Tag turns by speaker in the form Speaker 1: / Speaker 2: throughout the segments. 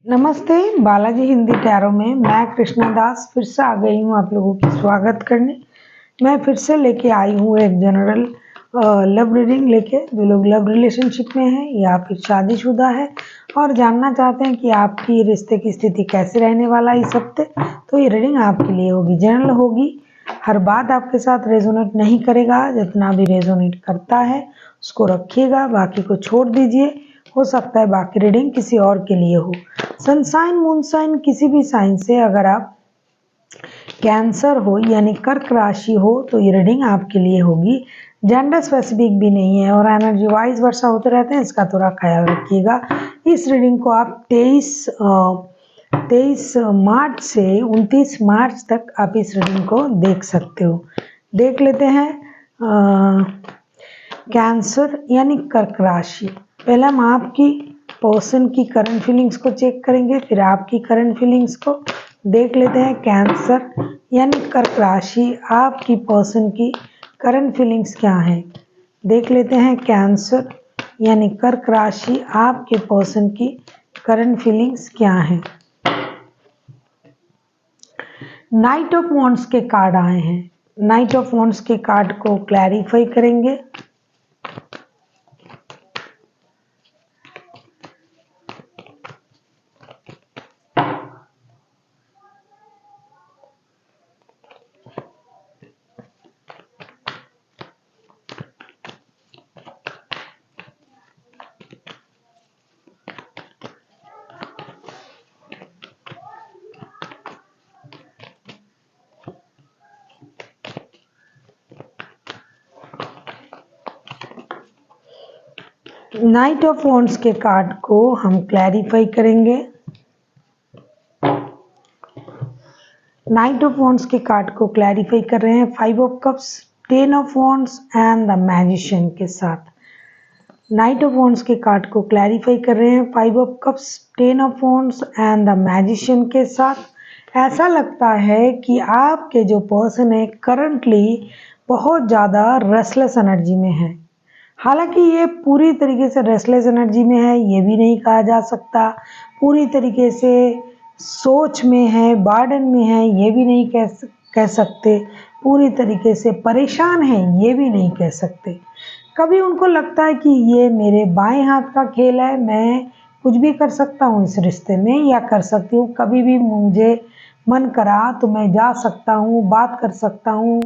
Speaker 1: नमस्ते, बालाजी हिंदी टैरो में मैं कृष्णा दास फिर से आ गई हूँ आप लोगों की स्वागत करने। मैं फिर से लेके आई हूँ एक जनरल लव रीडिंग लेके। जो लोग लव रिलेशनशिप में हैं या फिर शादीशुदा है और जानना चाहते हैं कि आपकी रिश्ते की स्थिति कैसे रहने वाला है इस हफ्ते, तो ये रीडिंग आपके लिए होगी, जनरल होगी। हर बात आपके साथ रेजोनेट नहीं करेगा, जितना भी रेजोनेट करता है उसको रखिएगा, बाकी को छोड़ दीजिए। हो सकता है बाकी रीडिंग किसी और के लिए हो। सनसाइन मूनसाइन किसी भी साइन से अगर आप कैंसर हो यानी कर्क राशि हो तो ये रीडिंग आपके लिए होगी। जेंडर स्पेसिफिक भी नहीं है और एनर्जी वाइज वर्षा होते रहते हैं, इसका थोड़ा ख्याल रखिएगा। इस रीडिंग को आप 23 मार्च से 29 मार्च तक आप इस रीडिंग को देख सकते हो। देख लेते हैं कैंसर यानी कर्क राशि। पहले हम आपकी पर्सन की करंट फीलिंग्स को चेक करेंगे, फिर आपकी करंट फीलिंग्स को देख लेते हैं। कैंसर यानी कर्क राशि, आपकी पर्सन की करंट फीलिंग्स क्या हैं देख लेते हैं। कैंसर यानी कर्क राशि, आपके पर्सन की करंट फीलिंग्स क्या हैं। नाइट ऑफ वॉन्ड्स के कार्ड आए हैं। नाइट ऑफ वॉन्ड्स के कार्ड को क्लैरिफाई करेंगे। नाइट ऑफ वॉन्ड्स के कार्ड को हम क्लैरिफाई करेंगे। नाइट ऑफ वॉन्ड्स के कार्ड को क्लैरिफाई कर रहे हैं 5 of cups, 10 of wands and the magician के साथ। नाइट ऑफ वॉन्ड्स के कार्ड को क्लैरिफाई कर रहे हैं 5 of cups, 10 of wands and the magician के साथ। ऐसा लगता है कि आपके जो पर्सन है करंटली बहुत ज़्यादा रेस्टलेस एनर्जी में है। हालांकि ये पूरी तरीके से रेस्टलेस एनर्जी में है ये भी नहीं कहा जा सकता, पूरी तरीके से सोच में है, बार्डन में है ये भी नहीं कह सकते, पूरी तरीके से परेशान है ये भी नहीं कह सकते। कभी उनको लगता है कि ये मेरे बाएं हाथ का खेल है, मैं कुछ भी कर सकता हूँ इस रिश्ते में या कर सकती हूँ, कभी भी मुझे मन करा तो मैं जा सकता हूँ, बात कर सकता हूँ,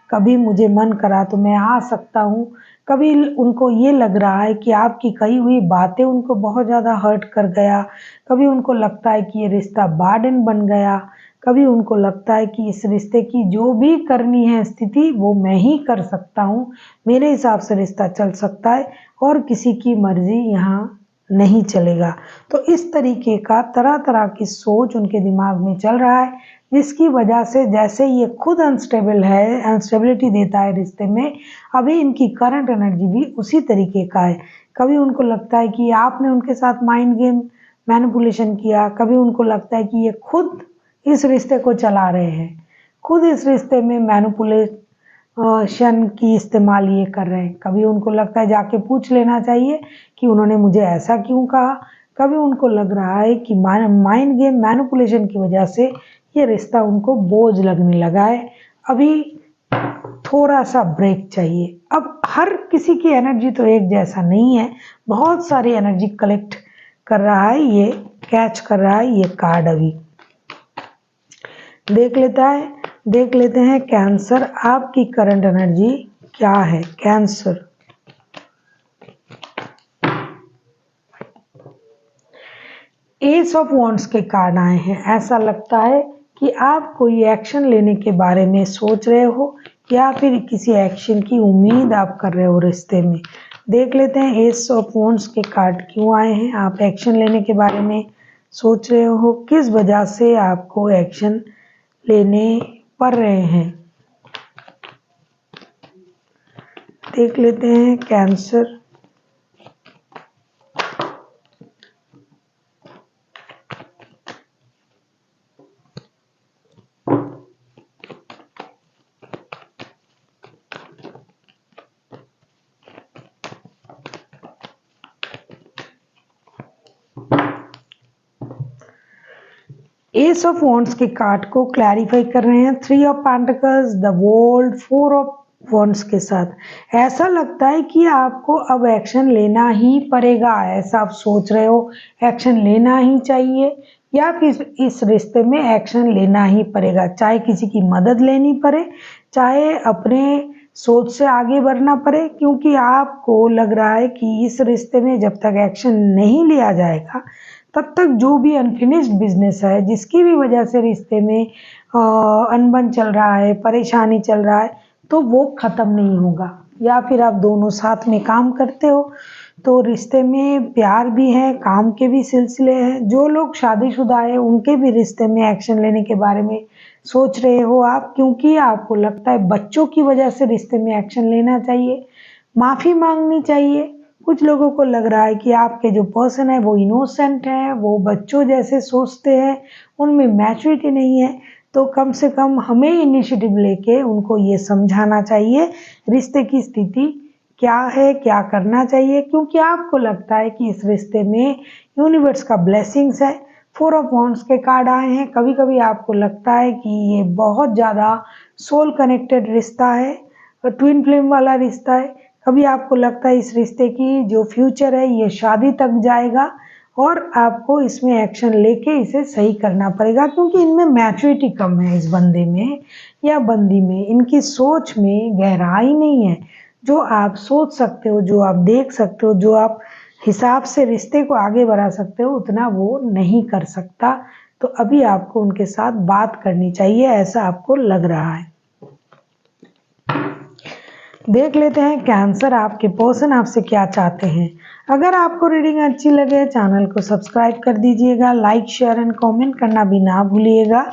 Speaker 1: कभी मुझे मन करा तो मैं आ सकता हूँ। कभी उनको ये लग रहा है कि आपकी कही हुई बातें उनको बहुत ज़्यादा हर्ट कर गया, कभी उनको लगता है कि ये रिश्ता बर्डन बन गया, कभी उनको लगता है कि इस रिश्ते की जो भी करनी है स्थिति वो मैं ही कर सकता हूँ, मेरे हिसाब से रिश्ता चल सकता है और किसी की मर्जी यहाँ नहीं चलेगा। तो इस तरीके का तरह तरह की सोच उनके दिमाग में चल रहा है, जिसकी वजह से जैसे ये खुद अनस्टेबल है, अनस्टेबिलिटी देता है रिश्ते में, अभी इनकी करंट एनर्जी भी उसी तरीके का है। कभी उनको लगता है कि आपने उनके साथ माइंड गेम मैनिपुलेशन किया, कभी उनको लगता है कि ये खुद इस रिश्ते को चला रहे हैं, खुद इस रिश्ते में मैनिपुलेशन की इस्तेमाल ये कर रहे हैं। कभी उनको लगता है जाके पूछ लेना चाहिए कि उन्होंने मुझे ऐसा क्यों कहा। कभी उनको लग रहा है कि माइंड गेम मैनिपुलेशन की वजह से ये रिश्ता उनको बोझ लगने लगा है, अभी थोड़ा सा ब्रेक चाहिए। अब हर किसी की एनर्जी तो एक जैसा नहीं है, बहुत सारी एनर्जी कलेक्ट कर रहा है, ये कैच कर रहा है ये कार्ड। अभी देख लेते हैं कैंसर, आपकी करंट एनर्जी क्या है। कैंसर, एस ऑफ वॉन्ड्स के कार्ड आए हैं। ऐसा लगता है कि आप कोई एक्शन लेने के बारे में सोच रहे हो या फिर किसी एक्शन की उम्मीद आप कर रहे हो रिश्ते में। देख लेते हैं एस ऑफ वॉन्ड्स के कार्ड क्यों आए हैं। आप एक्शन लेने के बारे में सोच रहे हो, किस वजह से आपको एक्शन लेने पड़ रहे हैं। देख लेते हैं कैंसर, एस ऑफ वॉन्ड्स के कार्ड को क्लैरिफाई कर रहे हैं, 3 of pentacles, the world, 4 of wands के साथ। ऐसा लगता है कि आपको अब एक्शन लेना ही पड़ेगा, ऐसा आप सोच रहे हो, एक्शन लेना ही चाहिए या फिर इस रिश्ते में एक्शन लेना ही पड़ेगा, चाहे किसी की मदद लेनी पड़े, चाहे अपने सोच से आगे बढ़ना पड़े, क्योंकि आपको लग रहा है कि इस रिश्ते में जब तक एक्शन नहीं लिया जाएगा तब तक जो भी अनफिनिश्ड बिजनेस है, जिसकी भी वजह से रिश्ते में अनबन चल रहा है, परेशानी चल रहा है, तो वो ख़त्म नहीं होगा। या फिर आप दोनों साथ में काम करते हो तो रिश्ते में प्यार भी है, काम के भी सिलसिले हैं। जो लोग शादीशुदा है उनके भी रिश्ते में एक्शन लेने के बारे में सोच रहे हो आप, क्योंकि आपको लगता है बच्चों की वजह से रिश्ते में एक्शन लेना चाहिए, माफ़ी मांगनी चाहिए। कुछ लोगों को लग रहा है कि आपके जो पर्सन है वो इनोसेंट है, वो बच्चों जैसे सोचते हैं, उनमें मैच्योरिटी नहीं है। तो कम से कम हमें इनिशिएटिव लेके उनको ये समझाना चाहिए रिश्ते की स्थिति क्या है, क्या करना चाहिए, क्योंकि आपको लगता है कि इस रिश्ते में यूनिवर्स का ब्लेसिंग्स है। 4 ऑफ वॉन्ड्स के कार्ड आए हैं। कभी कभी आपको लगता है कि ये बहुत ज़्यादा सोल कनेक्टेड रिश्ता है, ट्विन फ्लेम वाला रिश्ता है। कभी आपको लगता है इस रिश्ते की जो फ्यूचर है ये शादी तक जाएगा और आपको इसमें एक्शन लेके इसे सही करना पड़ेगा, क्योंकि इनमें मैच्योरिटी कम है, इस बंदे में या बंदी में। इनकी सोच में गहराई नहीं है। जो आप सोच सकते हो, जो आप देख सकते हो, जो आप हिसाब से रिश्ते को आगे बढ़ा सकते हो, उतना वो नहीं कर सकता। तो अभी आपको उनके साथ बात करनी चाहिए, ऐसा आपको लग रहा है। देख लेते हैं कैंसर, आपके पर्सन आपसे क्या चाहते हैं। अगर आपको रीडिंग अच्छी लगे चैनल को सब्सक्राइब कर दीजिएगा, लाइक शेयर एंड कमेंट करना भी ना भूलिएगा।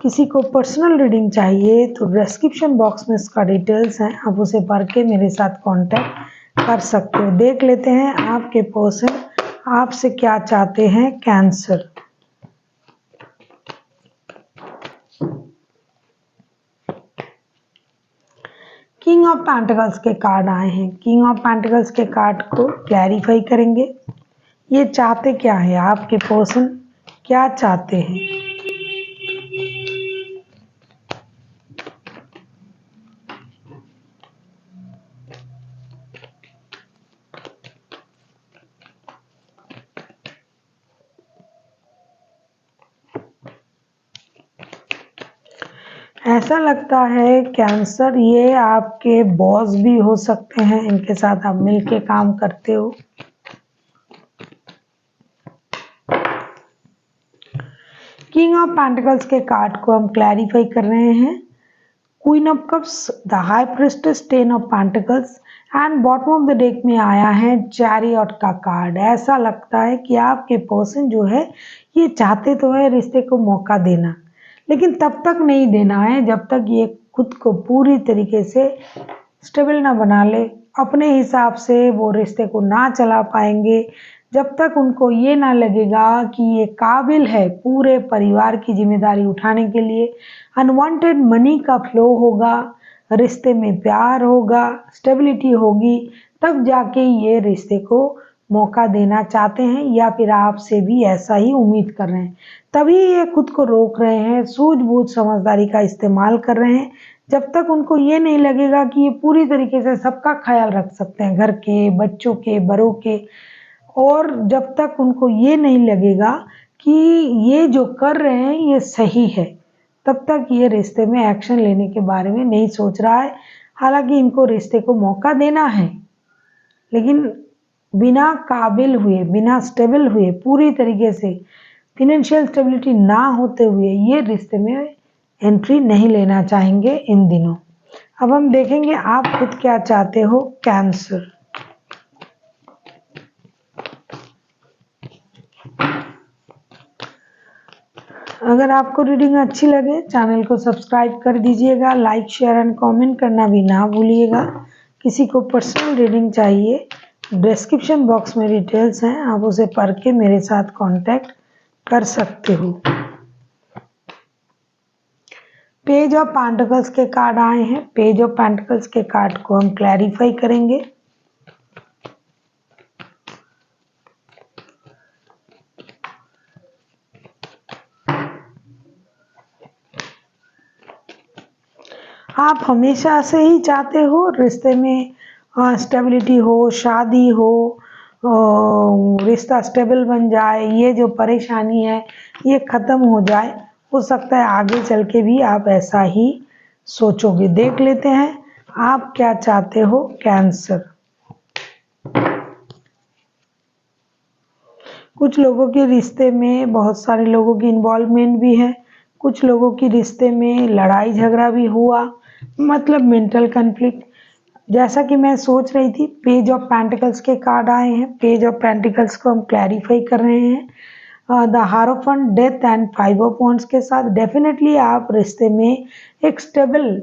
Speaker 1: किसी को पर्सनल रीडिंग चाहिए तो डिस्क्रिप्शन बॉक्स में इसका डिटेल्स है, आप उसे पढ़ के मेरे साथ कांटेक्ट कर सकते हो। देख लेते हैं आपके पर्सन आपसे क्या चाहते हैं कैंसर। किंग ऑफ पेंटिकल्स के कार्ड आए हैं। किंग ऑफ पेंटिकल्स के कार्ड को क्लैरिफाई करेंगे। ये चाहते क्या है, आपके पर्सन क्या चाहते हैं। ऐसा लगता है कैंसर ये आपके बॉस भी हो सकते हैं, इनके साथ आप मिलके काम करते हो। किंग ऑफ पेंटिकल्स के कार्ड को हम क्लैरिफाई कर रहे हैं। Queen of cups, the high priestess, 10 of pentacles and bottom of the deck में आया है चैरियट का कार्ड। ऐसा लगता है कि आपके पर्सन जो है ये चाहते तो है रिश्ते को मौका देना, लेकिन तब तक नहीं देना है जब तक ये खुद को पूरी तरीके से स्टेबल ना बना ले, अपने हिसाब से वो रिश्ते को ना चला पाएंगे, जब तक उनको ये ना लगेगा कि ये काबिल है पूरे परिवार की जिम्मेदारी उठाने के लिए। अनवांटेड मनी का फ्लो होगा, रिश्ते में प्यार होगा, स्टेबिलिटी होगी, तब जाके ये रिश्ते को मौका देना चाहते हैं, या फिर आपसे भी ऐसा ही उम्मीद कर रहे हैं। तभी ये खुद को रोक रहे हैं, सूझबूझ समझदारी का इस्तेमाल कर रहे हैं। जब तक उनको ये नहीं लगेगा कि ये पूरी तरीके से सबका ख्याल रख सकते हैं, घर के, बच्चों के, बड़ों के, और जब तक उनको ये नहीं लगेगा कि ये जो कर रहे हैं ये सही है, तब तक ये रिश्ते में एक्शन लेने के बारे में नहीं सोच रहा है। हालांकि इनको रिश्ते को मौका देना है, लेकिन बिना काबिल हुए, बिना स्टेबल हुए, पूरी तरीके से फिनेंशियल स्टेबिलिटी ना होते हुए ये रिश्ते में एंट्री नहीं लेना चाहेंगे इन दिनों। अब हम देखेंगे आप खुद क्या चाहते हो कैंसर। अगर आपको रीडिंग अच्छी लगे चैनल को सब्सक्राइब कर दीजिएगा, लाइक शेयर एंड कमेंट करना भी ना भूलिएगा। किसी को पर्सनल रीडिंग चाहिए डिस्क्रिप्शन बॉक्स में डिटेल्स हैं, आप उसे पढ़ के मेरे साथ कांटेक्ट कर सकते हो। पेज ऑफ पेंटिकल्स के कार्ड आए हैं। पेज ऑफ पेंटिकल्स के कार्ड को हम क्लैरिफाई करेंगे। आप हमेशा से ही चाहते हो रिश्ते में स्टेबिलिटी हो, शादी हो, रिश्ता स्टेबल बन जाए, ये जो परेशानी है ये ख़त्म हो जाए। हो सकता है आगे चल के भी आप ऐसा ही सोचोगे। देख लेते हैं आप क्या चाहते हो कैंसर। कुछ लोगों के रिश्ते में बहुत सारे लोगों की इन्वॉल्वमेंट भी है, कुछ लोगों की रिश्ते में लड़ाई झगड़ा भी हुआ, मतलब मेंटल कन्फ्लिक्ट। जैसा कि मैं सोच रही थी, पेज ऑफ पेंटिकल्स के कार्ड आए हैं। पेज ऑफ पेंटिकल्स को हम क्लैरिफाई कर रहे हैं the हारोफेंट, death and five of wands के साथ। डेफिनेटली आप रिश्ते में एक स्टेबल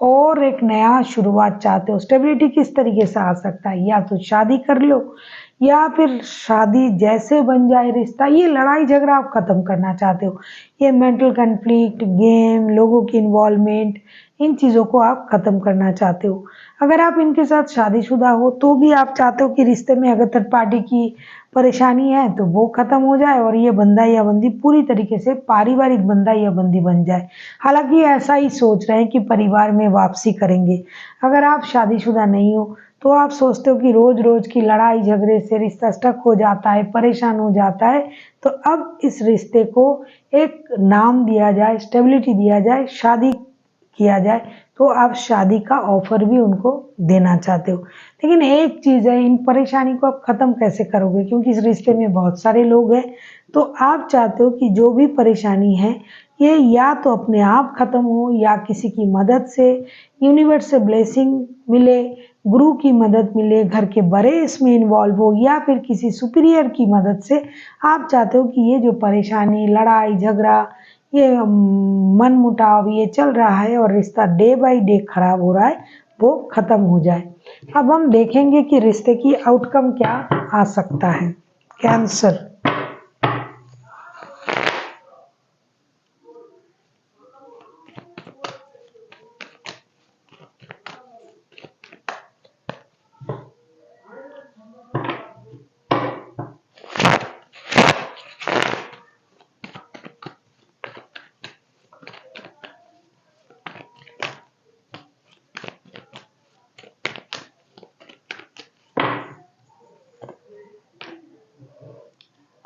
Speaker 1: और एक नया शुरुआत चाहते हो। स्टेबिलिटी किस तरीके से आ सकता है, या तो शादी कर लो या फिर शादी जैसे बन जाए रिश्ता, ये लड़ाई झगड़ा आप खत्म करना चाहते हो। ये मेंटल कन्फ्लिक्ट, गेम, लोगों की इन्वॉल्वमेंट, इन चीज़ों को आप खत्म करना चाहते हो। अगर आप इनके साथ शादीशुदा हो तो भी आप चाहते हो कि रिश्ते में अगर थर्ड पार्टी की परेशानी है तो वो खत्म हो जाए और ये बंदा या बंदी पूरी तरीके से पारिवारिक बंदा या बंदी बन जाए। हालांकि ऐसा ही सोच रहे हैं कि परिवार में वापसी करेंगे। अगर आप शादीशुदा नहीं हो तो आप सोचते हो कि रोज रोज की लड़ाई झगड़े से रिश्ता स्टक हो जाता है, परेशान हो जाता है। तो अब इस रिश्ते को एक नाम दिया जाए, स्टेबिलिटी दिया जाए, शादी किया जाए। तो आप शादी का ऑफर भी उनको देना चाहते हो। लेकिन एक चीज़ है, इन परेशानी को आप ख़त्म कैसे करोगे, क्योंकि इस रिश्ते में बहुत सारे लोग हैं। तो आप चाहते हो कि जो भी परेशानी है ये या तो अपने आप ख़त्म हो या किसी की मदद से, यूनिवर्स से ब्लेसिंग मिले, गुरु की मदद मिले, घर के बड़े इसमें इन्वॉल्व हो या फिर किसी सुपीरियर की मदद से। आप चाहते हो कि ये जो परेशानी, लड़ाई झगड़ा, ये मन मुटाव ये चल रहा है और रिश्ता डे बाय डे खराब हो रहा है, वो खत्म हो जाए। अब हम देखेंगे कि रिश्ते की आउटकम क्या आ सकता है। कैंसर,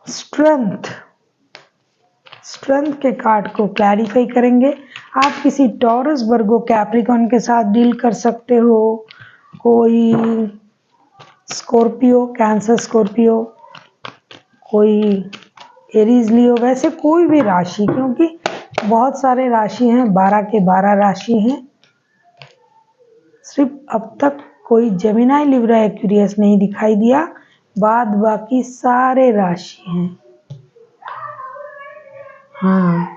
Speaker 1: स्ट्रेंथ, स्ट्रेंथ के कार्ड को क्लैरिफाई करेंगे। आप किसी टॉरस, वर्गो, कैप्रिकॉन के साथ डील कर सकते हो। कोई स्कॉर्पियो, कैंसर स्कॉर्पियो, कोई एरीज लियो, वैसे कोई भी राशि, क्योंकि बहुत सारे राशि हैं, 12 के 12 राशि हैं। सिर्फ अब तक कोई जेमिनाई, लिब्रा, एक्वेरियस नहीं दिखाई दिया, बाद बाकी सारे राशि हैं। हाँ,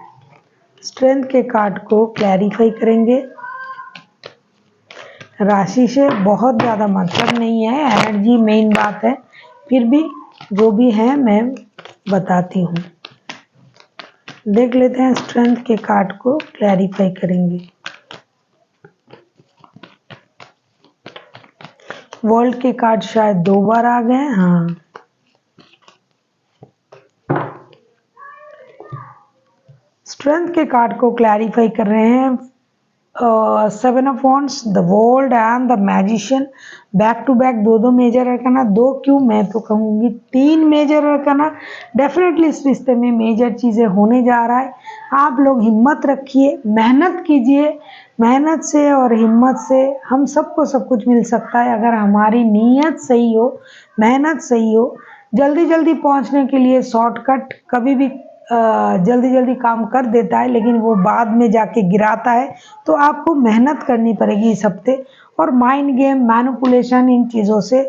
Speaker 1: स्ट्रेंथ के कार्ड को क्लैरिफाई करेंगे। राशि से बहुत ज़्यादा मतलब नहीं है, एनर्जी मेन बात है, फिर भी जो भी है मैं बताती हूँ। देख लेते हैं, स्ट्रेंथ के कार्ड को क्लैरिफाई करेंगे। वर्ल्ड के कार्ड शायद 2 बार आ गए। हाँ, स्ट्रेंथ के कार्ड को क्लैरिफाई कर रहे हैं। 7 of wands, the world and the magician, back to back दो मेजर अरकाना, दो क्यों मैं तो कहूँगी 3 मेजर अरकाना। डेफिनेटली इस रिश्ते में मेजर चीज़ें होने जा रहा है। आप लोग हिम्मत रखिए, मेहनत कीजिए। मेहनत से और हिम्मत से हम सबको सब कुछ मिल सकता है, अगर हमारी नीयत सही हो, मेहनत सही हो। जल्दी जल्दी पहुंचने के लिए शॉर्टकट कभी भी जल्दी जल्दी काम कर देता है, लेकिन वो बाद में जाके गिराता है। तो आपको मेहनत करनी पड़ेगी इस हफ्ते, और माइंड गेम, मैनिपुलेशन, इन चीज़ों से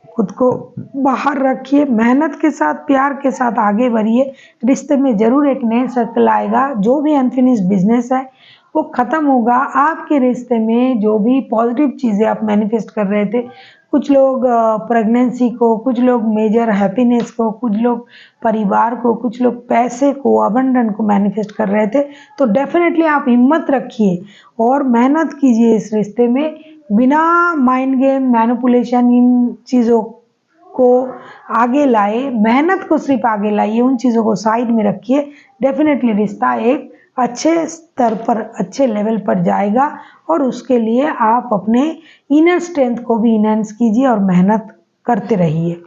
Speaker 1: खुद को बाहर रखिए। मेहनत के साथ, प्यार के साथ आगे बढ़िए। रिश्ते में ज़रूर एक नए सर्कल आएगा। जो भी अनफिनिश्ड बिजनेस है वो ख़त्म होगा। आपके रिश्ते में जो भी पॉजिटिव चीज़ें आप मैनिफेस्ट कर रहे थे, कुछ लोग प्रेगनेंसी को, कुछ लोग मेजर हैप्पीनेस को, कुछ लोग परिवार को, कुछ लोग पैसे को, अबंडन को मैनिफेस्ट कर रहे थे। तो डेफिनेटली आप हिम्मत रखिए और मेहनत कीजिए इस रिश्ते में, बिना माइंड गेम, मैनिपुलेशन, इन चीज़ों को आगे लाए। मेहनत को सिर्फ आगे लाइए, उन चीज़ों को साइड में रखिए। डेफिनेटली रिश्ता एक अच्छे स्तर पर, अच्छे लेवल पर जाएगा और उसके लिए आप अपने इनर स्ट्रेंथ को भी इनहेंस कीजिए और मेहनत करते रहिए।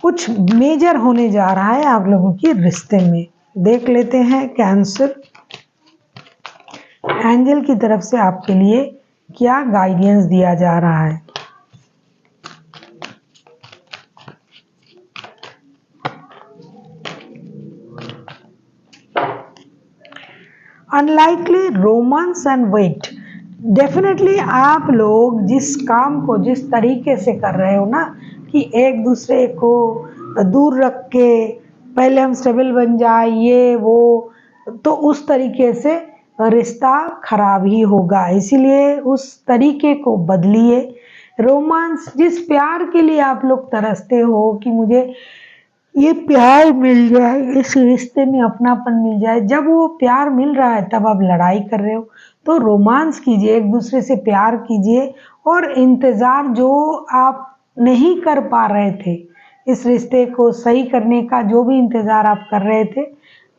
Speaker 1: कुछ मेजर होने जा रहा है आप लोगों के रिश्ते में। देख लेते हैं कैंसर, एंजल की तरफ से आपके लिए क्या गाइडेंस दिया जा रहा है। Unlikely romance and wait. Definitely आप लोग जिस काम को जिस तरीके से कर रहे हो ना कि एक दूसरे को दूर रख के पहले हम स्टेबल बन जाए ये वो, तो उस तरीके से रिश्ता खराब ही होगा। इसीलिए उस तरीके को बदलिए। रोमांस, जिस प्यार के लिए आप लोग तरसते हो कि मुझे ये प्यार मिल जाए, इस रिश्ते में अपनापन मिल जाए, जब वो प्यार मिल रहा है तब आप लड़ाई कर रहे हो। तो रोमांस कीजिए, एक दूसरे से प्यार कीजिए और इंतज़ार जो आप नहीं कर पा रहे थे, इस रिश्ते को सही करने का जो भी इंतज़ार आप कर रहे थे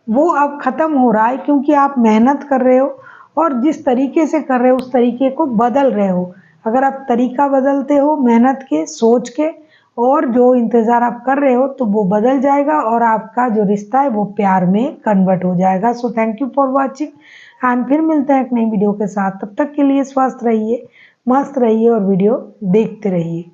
Speaker 1: वो अब ख़त्म हो रहा है, क्योंकि आप मेहनत कर रहे हो और जिस तरीके से कर रहे हो उस तरीके को बदल रहे हो। अगर आप तरीका बदलते हो मेहनत के, सोच के, और जो इंतज़ार आप कर रहे हो तो वो बदल जाएगा और आपका जो रिश्ता है वो प्यार में कन्वर्ट हो जाएगा। So thank you for watching and फिर मिलते हैं एक नई वीडियो के साथ। तब तक के लिए स्वस्थ रहिए, मस्त रहिए और वीडियो देखते रहिए।